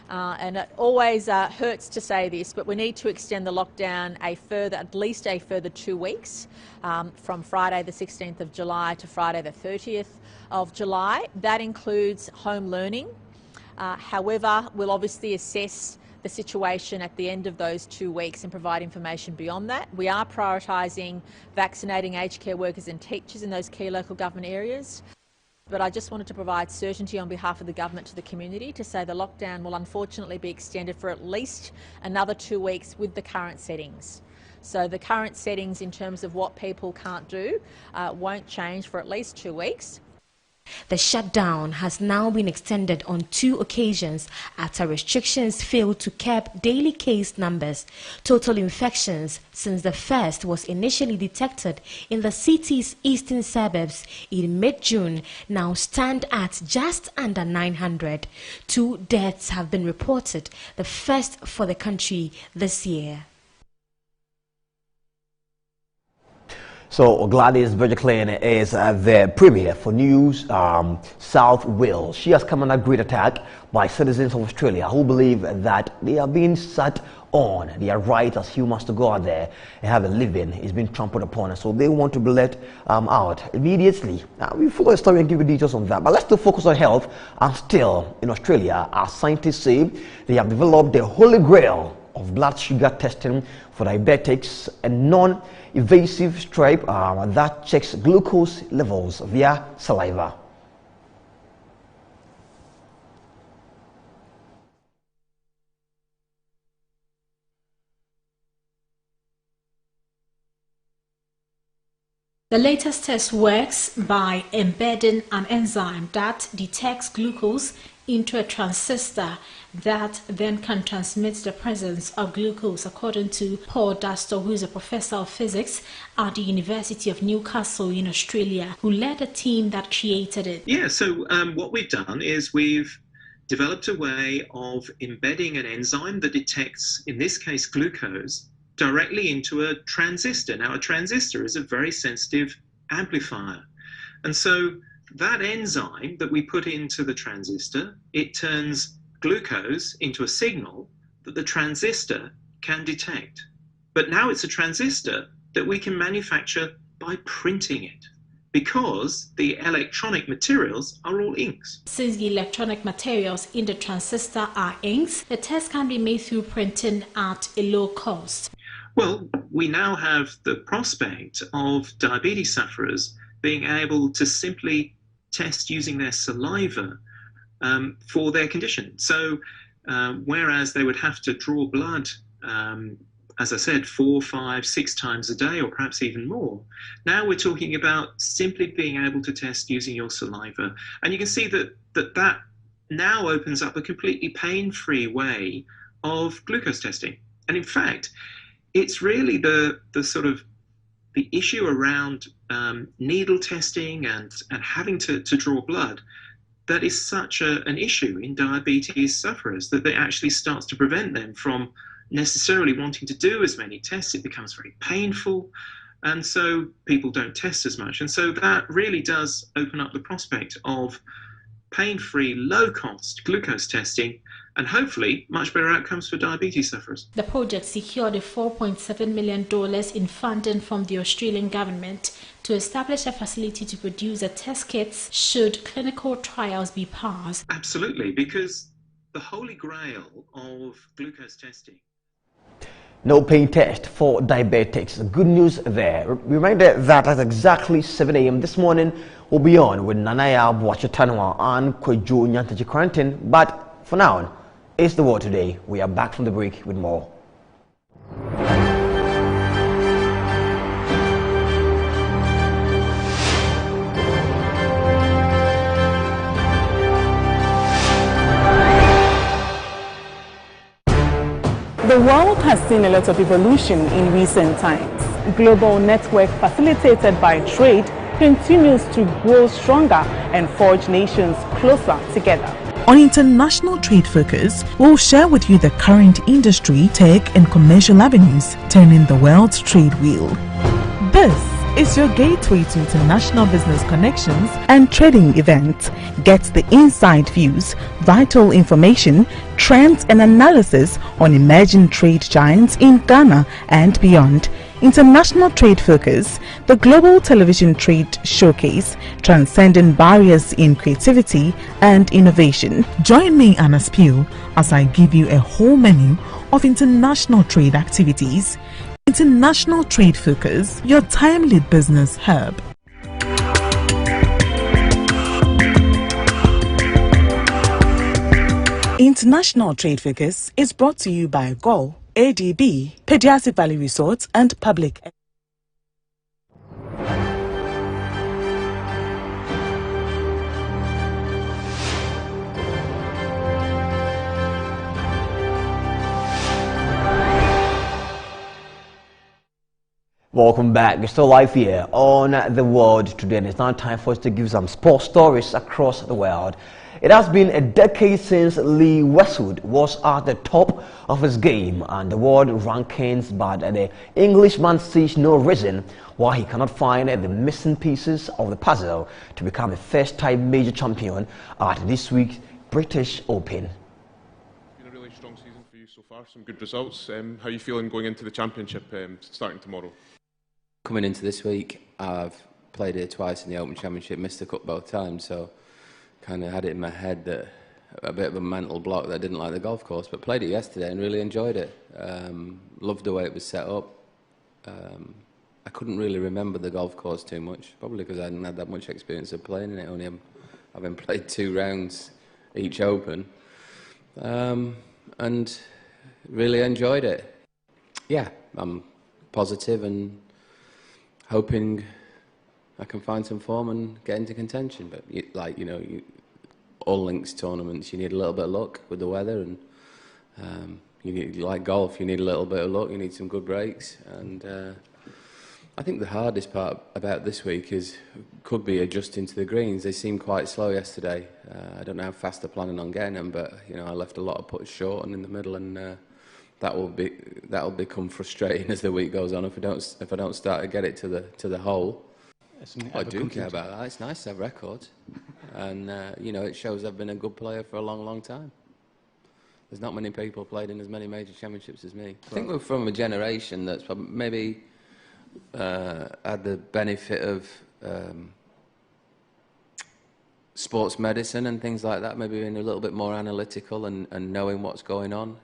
And it always hurts to say this, but we need to extend the lockdown at least a further 2 weeks, from Friday the 16th of July to Friday the 30th of July. That includes home learning. However, we'll obviously assess the situation at the end of those 2 weeks and provide information beyond that. We are prioritising vaccinating aged care workers and teachers in those key local government areas. But I just wanted to provide certainty on behalf of the government to the community to say the lockdown will unfortunately be extended for at least another 2 weeks with the current settings. So the current settings in terms of what people can't do won't change for at least 2 weeks. The shutdown has now been extended on 2 occasions after restrictions failed to curb daily case numbers. Total infections since the first was initially detected in the city's eastern suburbs in mid-June now stand at just under 900. 2 deaths have been reported, the first for the country this year. So GLADYS BEREJIKLIAN is the premier for News South Wales. She has come under great attack by citizens of Australia who believe that they are being sat on. Their right as humans to go out there and have a living is being trampled upon, and so they want to be let out immediately. We follow the story and give you details on that, but let's still focus on health. And still in Australia, as scientists say, they have developed the holy grail of blood sugar testing for diabetics, a non-invasive stripe that checks glucose levels via saliva. The latest test works by embedding an enzyme that detects glucose into a transistor that then can transmit the presence of glucose, according to Paul Dastor, who is a professor of physics at the University of Newcastle in Australia, who led a team that created it. Yeah, so what we've done is we've developed a way of embedding an enzyme that detects, in this case, glucose, directly into a transistor. Now, a transistor is a very sensitive amplifier. And so that enzyme that we put into the transistor, it turns glucose into a signal that the transistor can detect. But now it's a transistor that we can manufacture by printing it, because the electronic materials are all inks. Since the electronic materials in the transistor are inks, the test can be made through printing at a low cost. Well, we now have the prospect of diabetes sufferers being able to simply test using their saliva for their condition. So whereas they would have to draw blood, as I said, 4, 5, 6 times a day, or perhaps even more, now we're talking about simply being able to test using your saliva. And you can see that now opens up a completely pain-free way of glucose testing. And in fact, it's really the sort of the issue around needle testing and having to draw blood that is such an issue in diabetes sufferers, that it actually starts to prevent them from necessarily wanting to do as many tests. It becomes very painful, and so people don't test as much. And so that really does open up the prospect of pain-free, low-cost glucose testing, and hopefully much better outcomes for diabetes sufferers. The project secured a $4.7 million in funding from the Australian government to establish a facility to produce the test kits should clinical trials be passed. Absolutely, because the holy grail of glucose testing. No pain test for diabetics. Good news there. Reminder that at exactly 7 a.m. this morning, we'll be on with Nanaya Bwachatanwa and Kwejo Nyantaji Quarantine. But for now, it's the World Today. We are back from the break with more. The world has seen a lot of evolution in recent times. Global network facilitated by trade continues to grow stronger and forge nations closer together. On International Trade Focus, we'll share with you the current industry, tech and commercial avenues turning the world's trade wheel. This is your gateway to international business connections and trading events. Get the inside views, vital information, trends and analysis on emerging trade giants in Ghana and beyond. International Trade Focus, the global television trade showcase, transcending barriers in creativity and innovation. Join me, Anna Spiel, as I give you a whole menu of international trade activities. International Trade Focus, your timely business hub. International Trade Focus is brought to you by GOL, ADB, Pediatric Valley Resorts and Public. Welcome back. We're still live here on The World Today, and it's now time for us to give some sports stories across the world. It has been a decade since Lee Westwood was at the top of his game and the world rankings, but the Englishman sees no reason why he cannot find the missing pieces of the puzzle to become a first-time major champion at this week's British Open. It's been a really strong season for you so far, some good results. How are you feeling going into the championship starting tomorrow? Coming into this week, I've played here twice in the Open Championship, missed the cup both times, so kind of had it in my head that a bit of a mental block that I didn't like the golf course, but played it yesterday and really enjoyed it. Loved the way it was set up. I couldn't really remember the golf course too much, probably because I hadn't had that much experience of playing in it, only having played 2 rounds each Open, and really enjoyed it. Yeah, I'm positive and hoping I can find some form and get into contention. But all links tournaments, you need a little bit of luck with the weather, and you need, like golf, you need a little bit of luck. You need some good breaks, and I think the hardest part about this week could be adjusting to the greens. They seemed quite slow yesterday. I don't know how fast they're planning on getting them, but I left a lot of putts short and in the middle, and that'll become frustrating as the week goes on if I don't start to get it to the hole. I do care about that. It's nice to have records, and it shows I've been a good player for a long, long time. There's not many people played in as many major championships as me. I think we're from a generation that's maybe had the benefit of sports medicine and things like that, maybe being a little bit more analytical and knowing what's going on.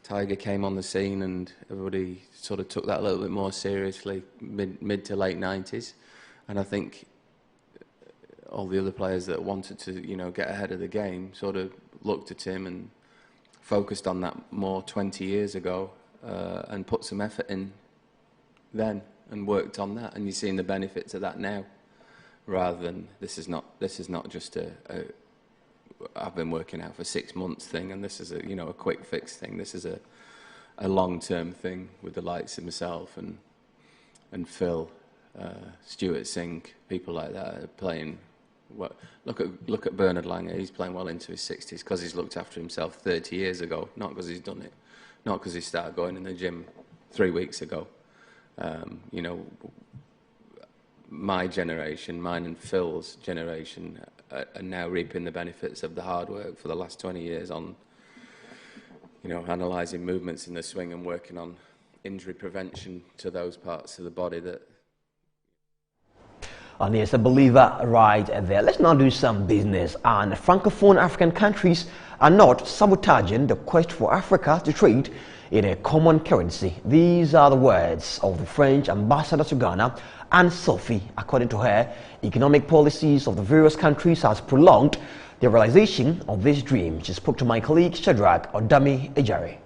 Tiger came on the scene and everybody sort of took that a little bit more seriously mid to late 90s. And I think all the other players that wanted to, get ahead of the game sort of looked at him and focused on that more 20 years ago and put some effort in then and worked on that. And you're seeing the benefits of that now, rather than this is not just I've been working out for 6 months thing, and this is a quick fix thing. This is a long-term thing with the likes of myself and Phil. Stuart Singh, people like that are playing. Look at Bernard Langer. He's playing well into his 60s because he's looked after himself 30 years ago, not because he's done it, not because he started going in the gym 3 weeks ago. My generation, mine and Phil's generation, are now reaping the benefits of the hard work for the last 20 years on, analysing movements in the swing and working on injury prevention to those parts of the body that. And yes, a believer right there. Let's now do some business. And Francophone African countries are not sabotaging the quest for Africa to trade in a common currency. These are the words of the French ambassador to Ghana, Anne Sophie. According to her, economic policies of the various countries has prolonged the realization of this dream. She spoke to my colleague Shadrach Odami Ejare.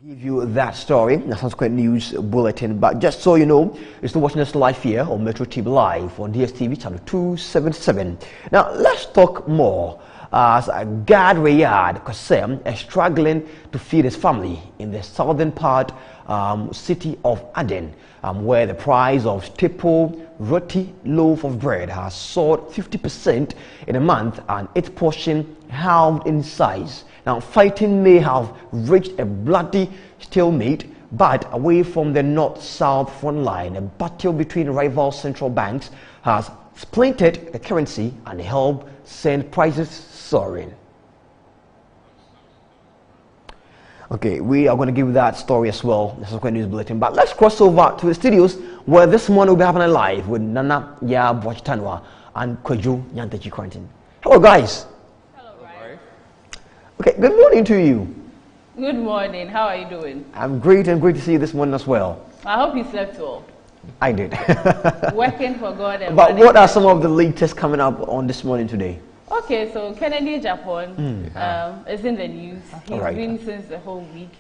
Give you that story, the subsequent news bulletin. But just so you know, you're still watching us live here on Metro TV Live on DSTV channel 277. Now let's talk more. As Gad Riyad Qasem is struggling to feed his family in the southern part city of Aden, where the price of staple roti loaf of bread has soared 50% in a month and its portion halved in size. Now, fighting may have reached a bloody stalemate, but away from the north-south front line, a battle between rival central banks has splintered the currency and helped send prices soaring. Okay, we are going to give you that story as well, the subsequent news bulletin. But let's cross over to the studios where this morning we'll be having a live with Nana Yabwachtanwa and Kojo Nyantechi Quentin. Hello, guys. Okay, good morning to you. Good morning. How are you doing? I'm great, and great to see you this morning as well. I hope you slept well. I did. Working for God and But what are some of the latest coming up on this morning today? Okay, so Kennedy Japan is in the news. He's been since the whole week,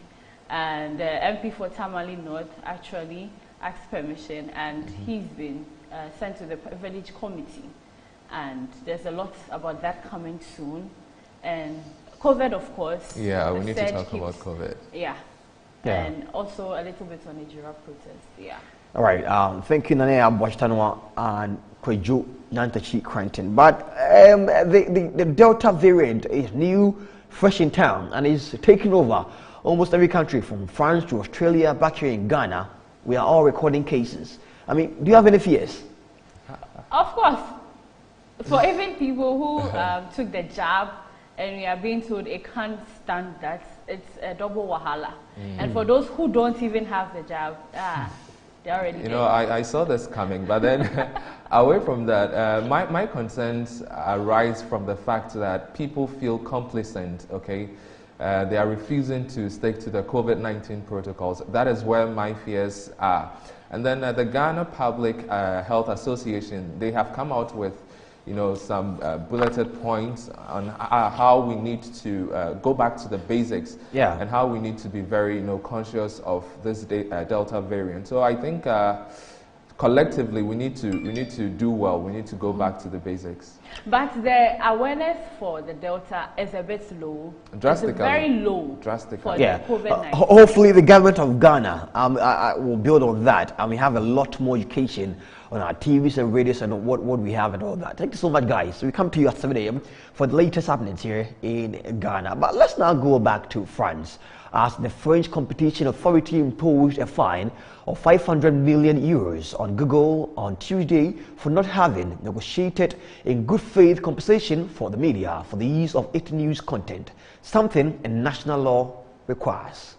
and MP for Tamale North actually asked permission, and he's been sent to the village committee. And there's a lot about that coming soon. And COVID, of course. Yeah, we need to talk about COVID. Yeah. and also a little bit on Nigeria protest. Yeah. All right. Thank you, Nane Abwashtanwa and Kweju Nantachi Cranton. But the Delta variant is new, fresh in town, and is taking over almost every country from France to Australia. Back here in Ghana, we are all recording cases. I mean, do you have any fears? Of course. For even people who took the jab and we are being told it can't stand that, it's a double wahala. And for those who don't even have the jab, they're already You know, I saw this coming, but then away from that, my concerns arise from the fact that people feel complacent, okay? They are refusing to stick to the COVID-19 protocols. That is where my fears are. And then the Ghana Public Health Association, they have come out with, you know, some bulleted points on how we need to go back to the basics, and how we need to be very, you know, conscious of this Delta variant. So I think collectively we need to do well. We need to go back to the basics. But the awareness for the Delta is a bit low. Drastically. It's very low. Drastically. For the COVID-19. Hopefully the government of Ghana will build on that, and we have a lot more education on our TVs and radios and what we have and all that. Thank you so much, guys. We come to you at 7 a.m. for the latest happenings here in Ghana. But let's now go back to France, as the French Competition Authority imposed a fine of 500 million euros on Google on Tuesday for not having negotiated in good faith compensation for the media for the use of its news content, something a national law requires.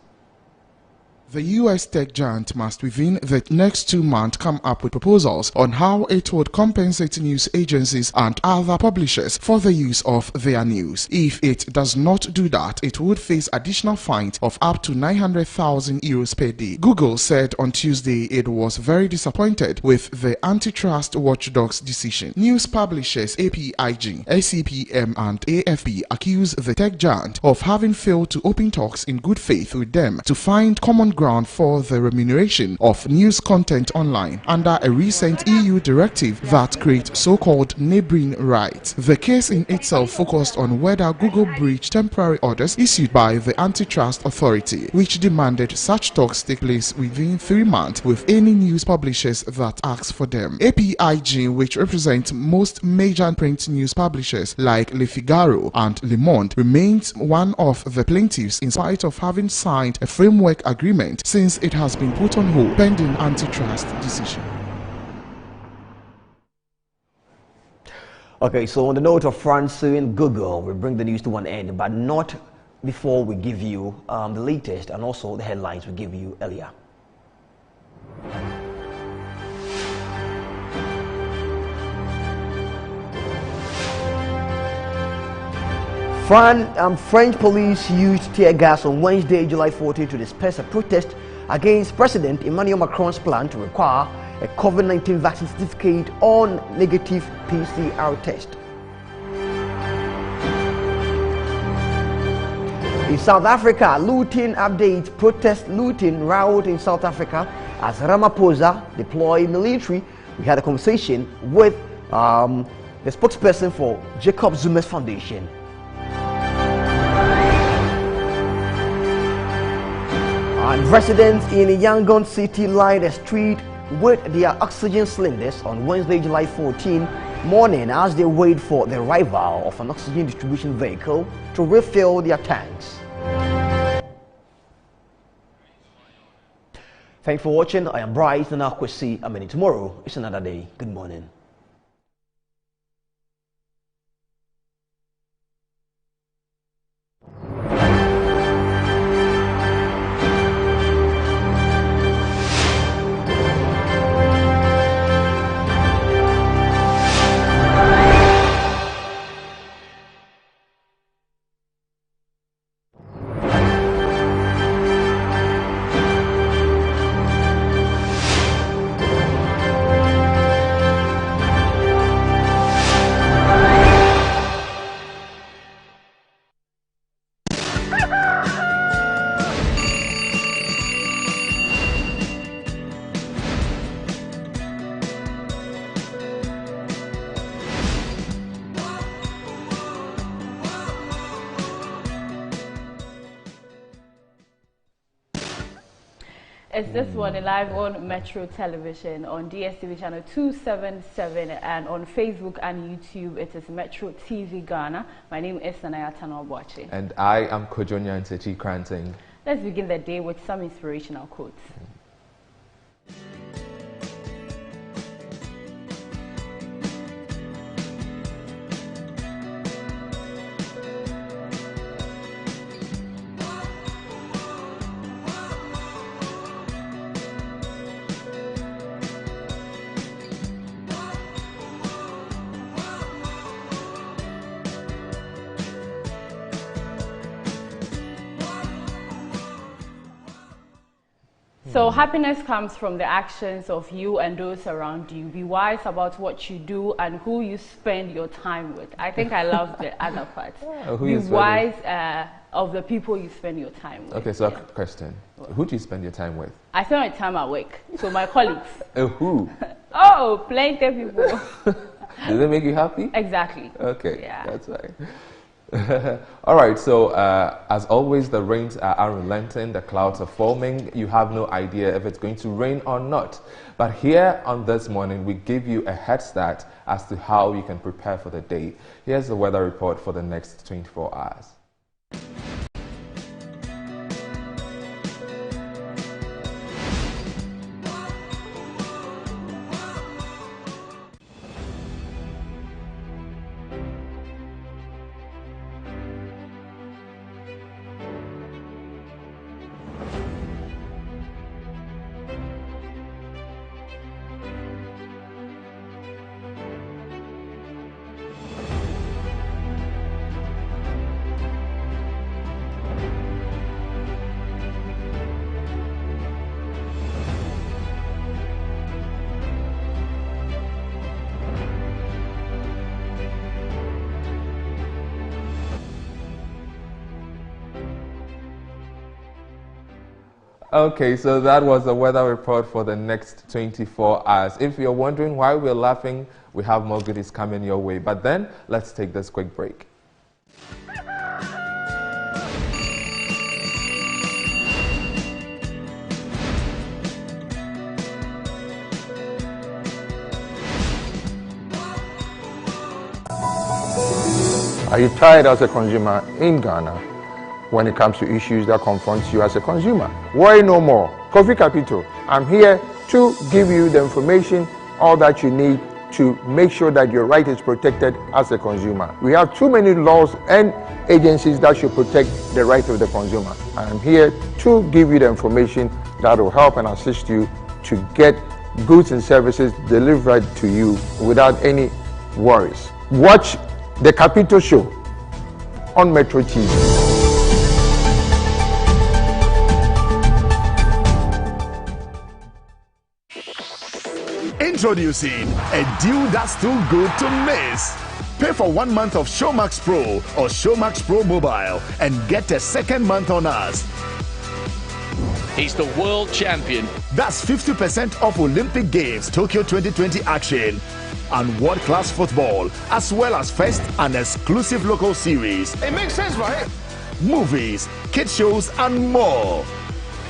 The US tech giant must within the next 2 months come up with proposals on how it would compensate news agencies and other publishers for the use of their news. If it does not do that, it would face additional fines of up to 900,000 euros per day. Google said on Tuesday it was very disappointed with the antitrust watchdog's decision. News publishers APIG, SCPM and AFP accuse the tech giant of having failed to open talks in good faith with them to find common ground for the remuneration of news content online under a recent EU directive that creates so-called neighboring rights. The case in itself focused on whether Google breached temporary orders issued by the antitrust authority, which demanded such talks take place within 3 months with any news publishers that ask for them. APIG, which represents most major print news publishers like Le Figaro and Le Monde, remains one of the plaintiffs in spite of having signed a framework agreement since it has been put on hold pending antitrust decision. Okay, so on the note of France suing Google, we bring the news to one end, but not before we give you the latest and also the headlines we gave you earlier. French police used tear gas on Wednesday, July 14, to disperse a protest against President Emmanuel Macron's plan to require a COVID-19 vaccine certificate on negative PCR test. In South Africa, looting updates. Protest looting rout in South Africa as Ramaphosa deploy military. We had a conversation with the spokesperson for Jacob Zuma's foundation. And residents in Yangon City lined the street with their oxygen cylinders on Wednesday, July 14 morning as they wait for the arrival of an oxygen distribution vehicle to refill their tanks. Thanks for watching. I am Bryce and I'll see you tomorrow. It's another day. Good morning. It's this one live on Metro Television on DSTV channel 277 and on Facebook and YouTube it is Metro TV Ghana. My name is Sanaya Tanobwachi. And I am Kojonya Ntechi Kranting. Let's begin the day with some inspirational quotes. So happiness comes from the actions of you and those around you. Be wise about what you do and who you spend your time with. I think I love the other part. Be wise of the people you spend your time with. Okay, so yeah. Question. Who do you spend your time with? I spend my time at work. So my colleagues. Who? Oh, plenty of people. Does it make you happy? Exactly. Okay, yeah. That's right. All right, so as always, the rains are unrelenting, the clouds are forming. You have no idea if it's going to rain or not. But here on This Morning, we give you a head start as to how you can prepare for the day. Here's the weather report for the next 24 hours. Okay, so that was the weather report for the next 24 hours. If you're wondering why we're laughing, we have more goodies coming your way. But then, let's take this quick break. Are you tired as a consumer in Ghana when it comes to issues that confront you as a consumer? Worry no more. Kofi Capito, I'm here to give you the information, all that you need to make sure that your right is protected as a consumer. We have too many laws and agencies that should protect the right of the consumer. I'm here to give you the information that will help and assist you to get goods and services delivered to you without any worries. Watch the Capito Show on Metro TV. Introducing a deal that's too good to miss. Pay for 1 month of Showmax Pro or Showmax Pro Mobile and get a second month on us. He's the world champion. That's 50% off Olympic Games Tokyo 2020 action and world-class football, as well as first and exclusive local series. It makes sense, right? Movies, kids shows, and more.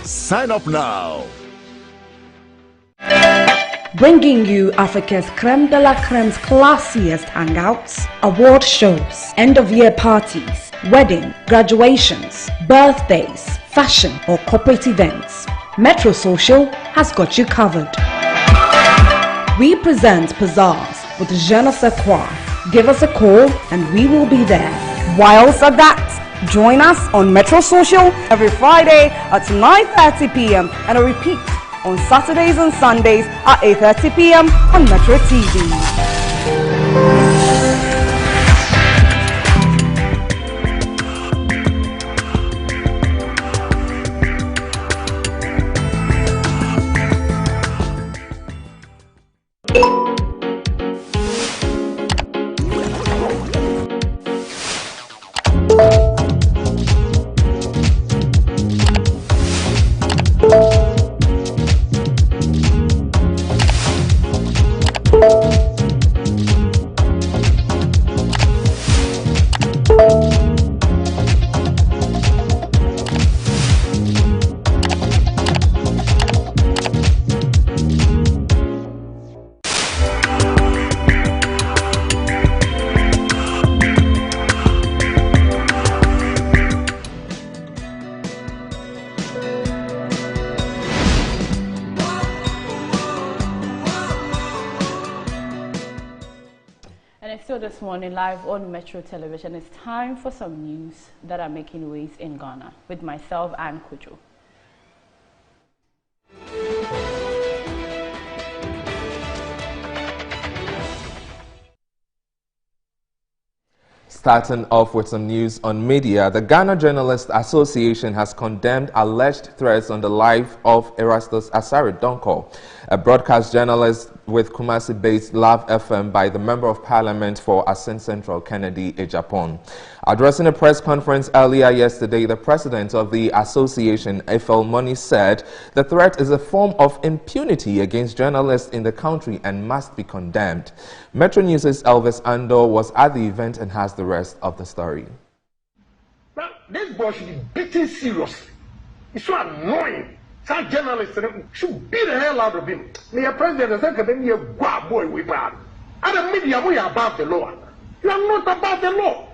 Sign up now. Bringing you Africa's creme de la creme's classiest hangouts, award shows, end-of-year parties, wedding, graduations, birthdays, fashion or corporate events. Metro Social has got you covered. We present Pizzazz with Je ne sais quoi. Give us a call and we will be there. Whilst at that, join us on Metro Social every Friday at 9:30 p.m. and a repeat on Saturdays and Sundays at 8:30 p.m. on Metro TV. show this morning live on Metro Television. It's time for some news that are making waves in Ghana with myself and Kujo. Starting off with some news on media, the Ghana Journalists Association has condemned alleged threats on the life of Erastus Asare Donkor, a broadcast journalist with Kumasi-based Love FM by the Member of Parliament for Asin Central, Kennedy Ejapon. Addressing a press conference earlier yesterday, the president of the association, Eiffel Money, said the threat is a form of impunity against journalists in the country and must be condemned. Metro News' Elvis Andor was at the event and has the rest of the story. Now, this boy should be beaten seriously. It's so annoying. Some journalists should beat the hell out of him. The president said, boy, we bad. And the media, we are above the law. You are not above the law.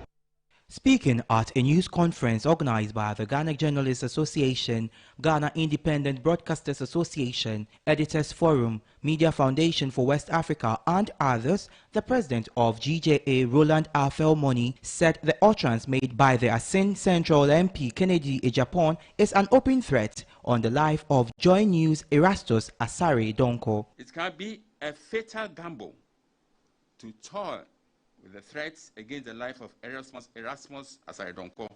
Speaking at a news conference organized by the Ghana Journalists Association, Ghana Independent Broadcasters Association, Editors Forum, Media Foundation for West Africa, and others, the president of GJA, Roland Eiffel Money, said the utterance made by the Asin Central MP Kennedy Ejapon is an open threat on the life of Joy News' Erastus Asare Donkor. It can be a fatal gamble to toy with the threats against the life of Erasmus Asare Donkor.